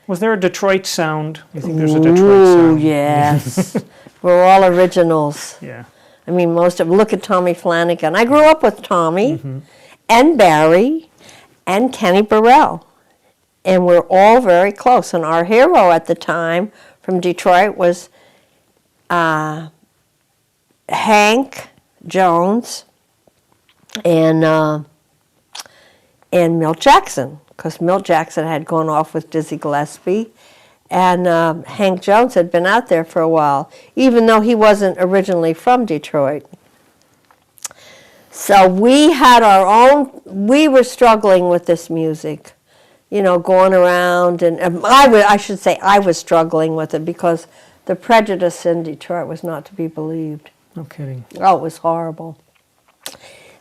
Was there a Detroit sound? You think there's a Detroit sound? Yes. We're all originals. Yeah. I mean, look at Tommy Flanagan. I grew up with Tommy and Barry and Kenny Burrell. And we're all very close. And our hero at the time from Detroit was Hank Jones and Milt Jackson, because Milt Jackson had gone off with Dizzy Gillespie. And Hank Jones had been out there for a while, even though he wasn't originally from Detroit. So we had our own, we were struggling with this music, you know, going around. And I should say I was struggling with it because the prejudice in Detroit was not to be believed. No kidding. Oh, it was horrible.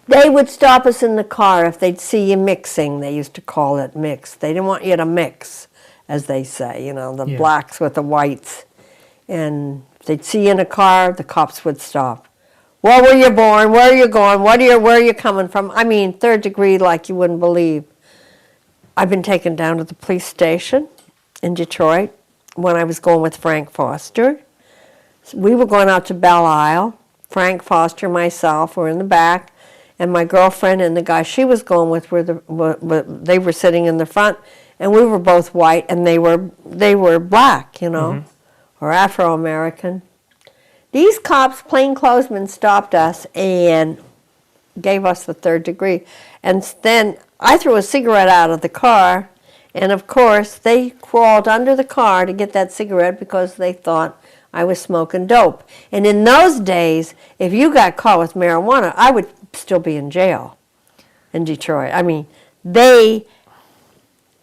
They would stop us in the car if they'd see you mixing. They used to call it mix. They didn't want you to mix, as they say, you know, the blacks with the whites. And if they'd see you in a car, the cops would stop. Where were you born? Where are you going? Where are you coming from? I mean, third degree like you wouldn't believe. I've been taken down to the police station in Detroit when I was going with Frank Foster. So we were going out to Belle Isle. Frank Foster, myself, were in the back. And my girlfriend and the guy she was going with they were sitting in the front. And we were both white, and they were black, you know, or Afro-American. These cops, plainclothesmen, stopped us and gave us the third degree. And then I threw a cigarette out of the car, and of course they crawled under the car to get that cigarette because they thought I was smoking dope. And in those days, if you got caught with marijuana, I would still be in jail in Detroit. I mean,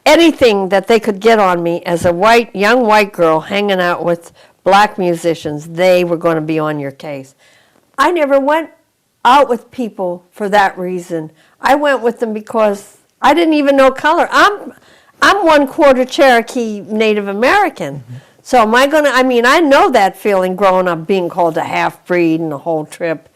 anything that they could get on me as a young white girl hanging out with black musicians, they were going to be on your case. I never went out with people for that reason. I went with them because I didn't even know color. I'm 1/4 Cherokee Native American. So am I going to, I mean, I know that feeling growing up being called a half-breed and the whole trip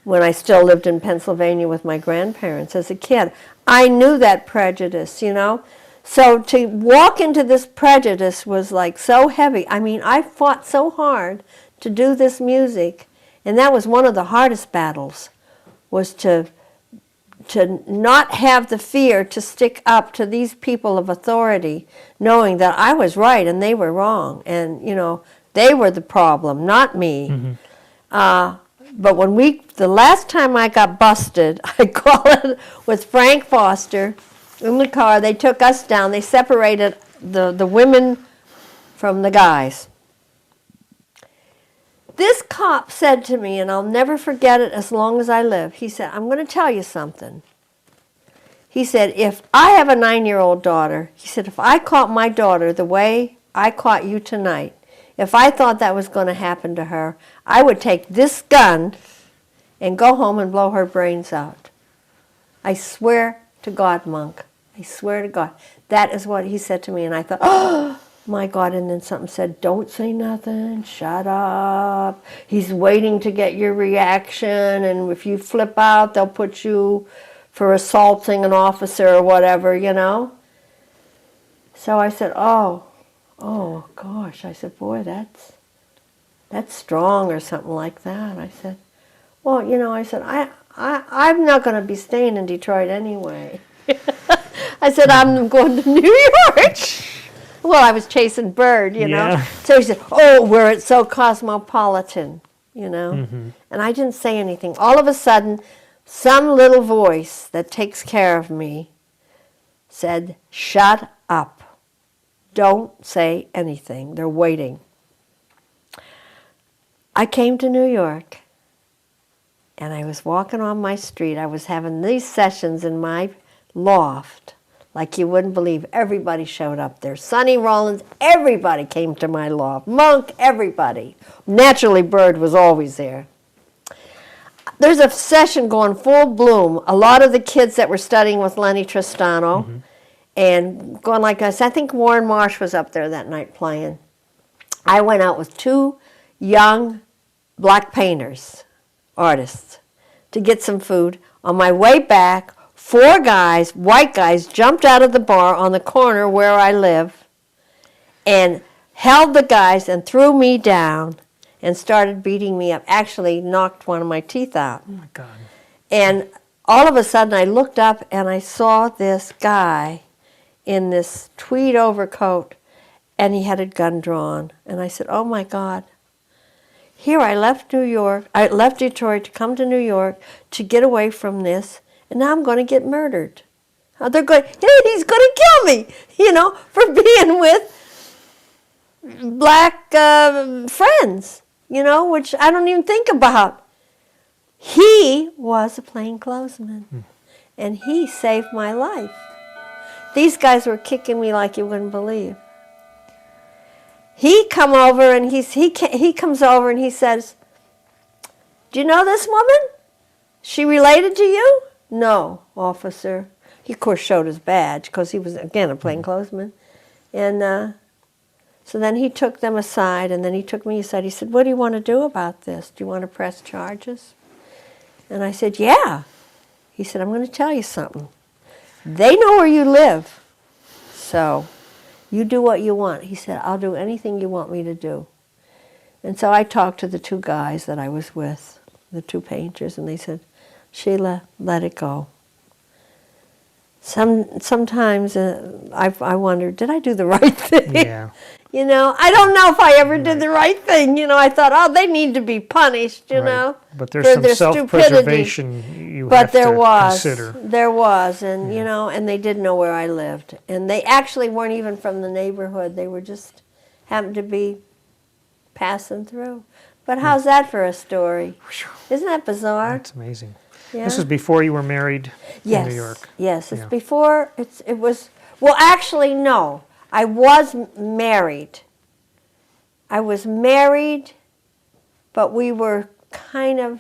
when I still lived in Pennsylvania with my grandparents as a kid. I knew that prejudice, you know. So to walk into this prejudice was like so heavy. I mean, I fought so hard to do this music, and that was one of the hardest battles, was to not have the fear to stick up to these people of authority, knowing that I was right and they were wrong, and you know, they were the problem, not me. But when the last time I got busted, I call it with Frank Foster in the car. They took us down. They separated the women from the guys. This cop said to me, and I'll never forget it as long as I live, he said, I'm going to tell you something. He said, if I have a 9-year-old daughter, he said, if I caught my daughter the way I caught you tonight, if I thought that was going to happen to her, I would take this gun and go home and blow her brains out. I swear to God, Monk. I swear to God. That is what he said to me, and I thought, oh, my God. And then something said, don't say nothing, shut up. He's waiting to get your reaction, and if you flip out, they'll put you for assaulting an officer or whatever, you know. So I said, oh gosh. I said, boy, that's strong or something like that. I said, well, you know, I said, I'm not going to be staying in Detroit anyway. I said, I'm going to New York. Well, I was chasing Bird, you know. So he said, oh, where it's so cosmopolitan, you know. And I didn't say anything. All of a sudden, some little voice that takes care of me said, shut up. Don't say anything. They're waiting. I came to New York, and I was walking on my street. I was having these sessions in my loft like you wouldn't believe. Everybody showed up there. Sonny Rollins, everybody came to my loft. Monk, everybody. Naturally, Bird was always there. There's a session going full bloom. A lot of the kids that were studying with Lenny Tristano and going like this. I think Warren Marsh was up there that night playing. I went out with 2 young black painters, artists, to get some food. On my way back, 4 guys, white guys, jumped out of the bar on the corner where I live and held the guys and threw me down and started beating me up. Actually knocked one of my teeth out. Oh my God. And all of a sudden I looked up and I saw this guy in this tweed overcoat, and he had a gun drawn. And I said, oh my God. Here I left New York, I left Detroit to come to New York to get away from this, and now I'm going to get murdered. They're going, hey, he's going to kill me, for being with black friends, which I don't even think about. He was a plainclothesman, and he saved my life. These guys were kicking me like you wouldn't believe. He come over and he comes over and he says, do you know this woman? She related to you? No, officer. He, of course, showed his badge because he was, again, a plainclothesman. And so then he took them aside, and then he took me aside. He said, what do you want to do about this? Do you want to press charges? And I said, yeah. He said, I'm going to tell you something. They know where you live, so you do what you want. He said, I'll do anything you want me to do. And so I talked to the two guys that I was with, the two painters, and they said, Shelia, let it go. Sometimes I wondered, did I do the right thing? Yeah. I don't know if I ever did the right thing. I thought, oh, they need to be punished, But there's for some their self-preservation you But have there to was, consider. there was, and and they did know where I lived, and they actually weren't even from the neighborhood. They were just happened to be passing through. But how's that for a story? Isn't that bizarre? That's amazing. Yeah? This is before you were married Yes. in New York. Yes, it's Yeah. before. It was. Well, actually, no. I was married. I was married, but we were kind of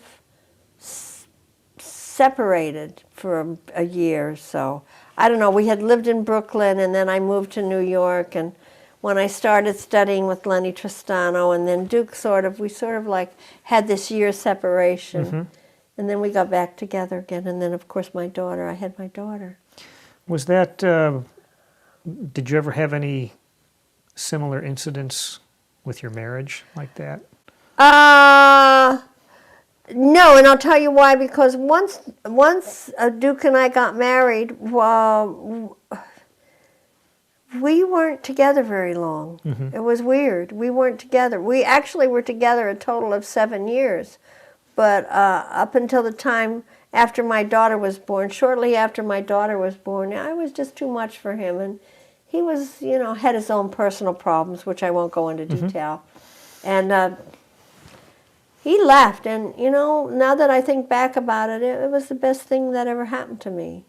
separated for a year or so. I don't know. We had lived in Brooklyn, and then I moved to New York. And when I started studying with Lenny Tristano, and then Duke, we sort of like had this year separation. Mm-hmm. And then we got back together again. And then, of course, I had my daughter. Was that, did you ever have any similar incidents with your marriage like that? No, and I'll tell you why. Because once Duke and I got married, we weren't together very long. Mm-hmm. It was weird. We weren't together. We actually were together a total of 7 years. But up until the time after my daughter was born, shortly after my daughter was born, I was just too much for him. And he was, had his own personal problems, which I won't go into detail. And he left. And, now that I think back about it, it was the best thing that ever happened to me.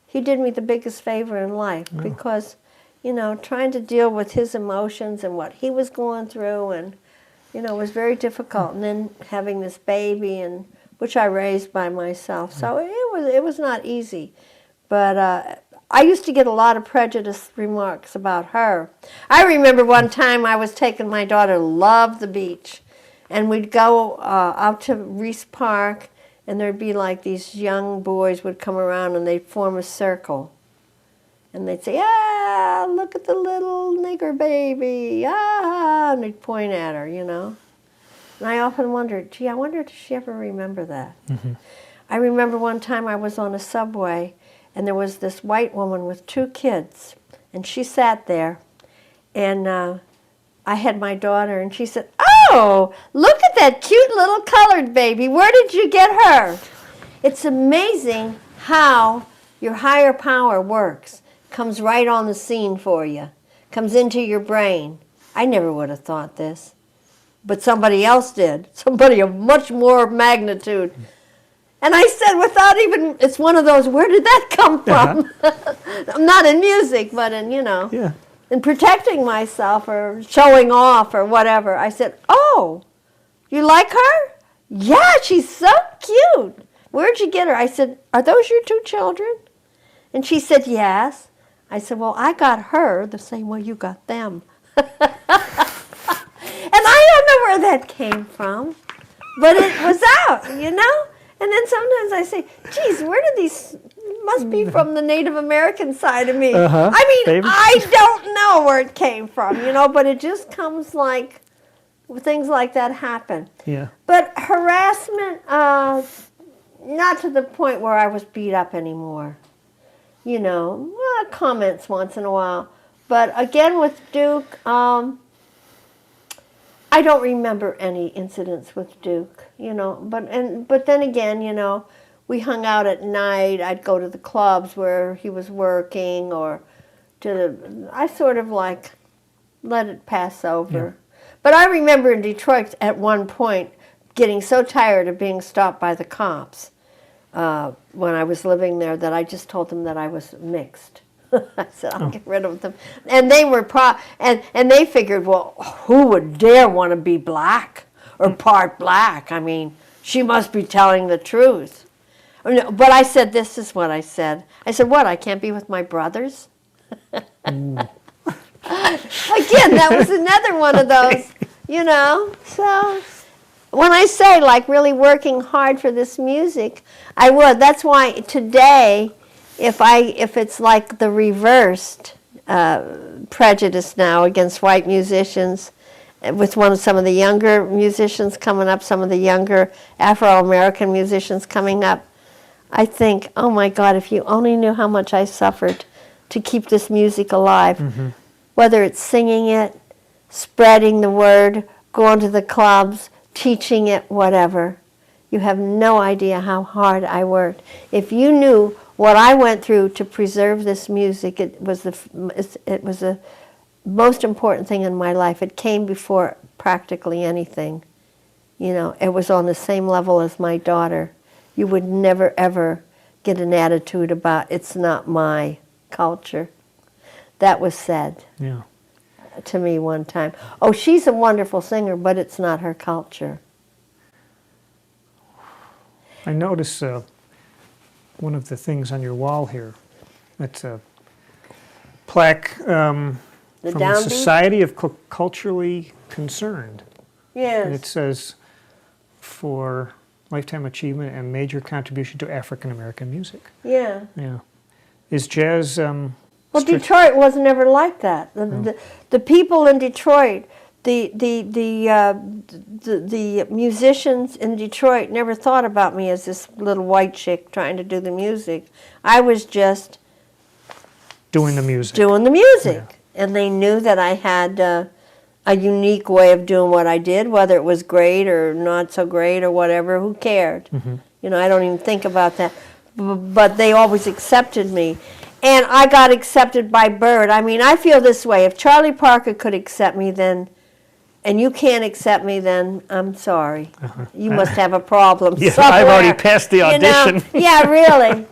He did me the biggest favor in life because, trying to deal with his emotions and what he was going through and, it was very difficult. And then having this baby, and which I raised by myself. So it was not easy. But I used to get a lot of prejudiced remarks about her. I remember one time I was taking my daughter, loved the beach, and we'd go out to Reese Park, and there'd be like these young boys would come around and they'd form a circle. And they'd say, ah, look at the little nigger baby, ah, and they'd point at her, And I often wondered, gee, I wonder if she ever remember that. Mm-hmm. I remember one time I was on a subway, and there was this white woman with 2 kids, and she sat there, and I had my daughter, and she said, oh, look at that cute little colored baby. Where did you get her? It's amazing how your higher power works. Comes right on the scene for you, comes into your brain. I never would have thought this, but somebody else did, somebody of much more magnitude. And I said, without even, it's one of those, where did that come from? I'm not in music, but in, in protecting myself or showing off or whatever. I said, oh, you like her? Yeah, she's so cute. Where'd you get her? I said, are those your 2 children? And she said, yes. I said, well, I got her the same way you got them. And I don't know where that came from, but it was out, And then sometimes I say, geez, where did these must be from the Native American side of me. Uh-huh. I mean, Maybe. I don't know where it came from, but it just comes like things like that happen. Yeah. But harassment, not to the point where I was beat up anymore. Comments once in a while. But again, with Duke, I don't remember any incidents with Duke, But then again, we hung out at night. I'd go to the clubs where he was working, or I sort of like let it pass over. Yeah. But I remember in Detroit at one point getting so tired of being stopped by the cops when I was living there that I just told them that I was mixed. I said, I'll get rid of them. And they were and they figured, well, who would dare want to be black or part black? I mean, she must be telling the truth. But I said, this is what I said. I said, what, I can't be with my brothers? Again, that was another one of those, So when I say, like, really working hard for this music, I would. That's why today, if it's like the reversed prejudice now against white musicians, with some of the younger musicians coming up, some of the younger Afro-American musicians coming up, I think, oh my God, if you only knew how much I suffered to keep this music alive, whether it's singing it, spreading the word, going to the clubs, teaching it, whatever. You have no idea how hard I worked. If you knew what I went through to preserve this music, it was the most important thing in my life. It came before practically anything. It was on the same level as my daughter. You would never, ever get an attitude about, it's not my culture. That was said to me one time. Oh, she's a wonderful singer, but it's not her culture. I notice one of the things on your wall here. It's a plaque from the Downbeat? Society of Culturally Concerned. And it Yes. says, for lifetime achievement and major contribution to African American music. Yeah. Yeah. Is jazz... Well, Detroit was never like that. The people in Detroit, the musicians in Detroit never thought about me as this little white chick trying to do the music. I was just doing the music. And they knew that I had a unique way of doing what I did, whether it was great or not so great or whatever. Who cared? I don't even think about that. But they always accepted me. And I got accepted by Bird. I mean, I feel this way. If Charlie Parker could accept me, then, and you can't accept me, then I'm sorry. You must have a problem Yeah, somewhere. I've already passed the audition. Yeah, really.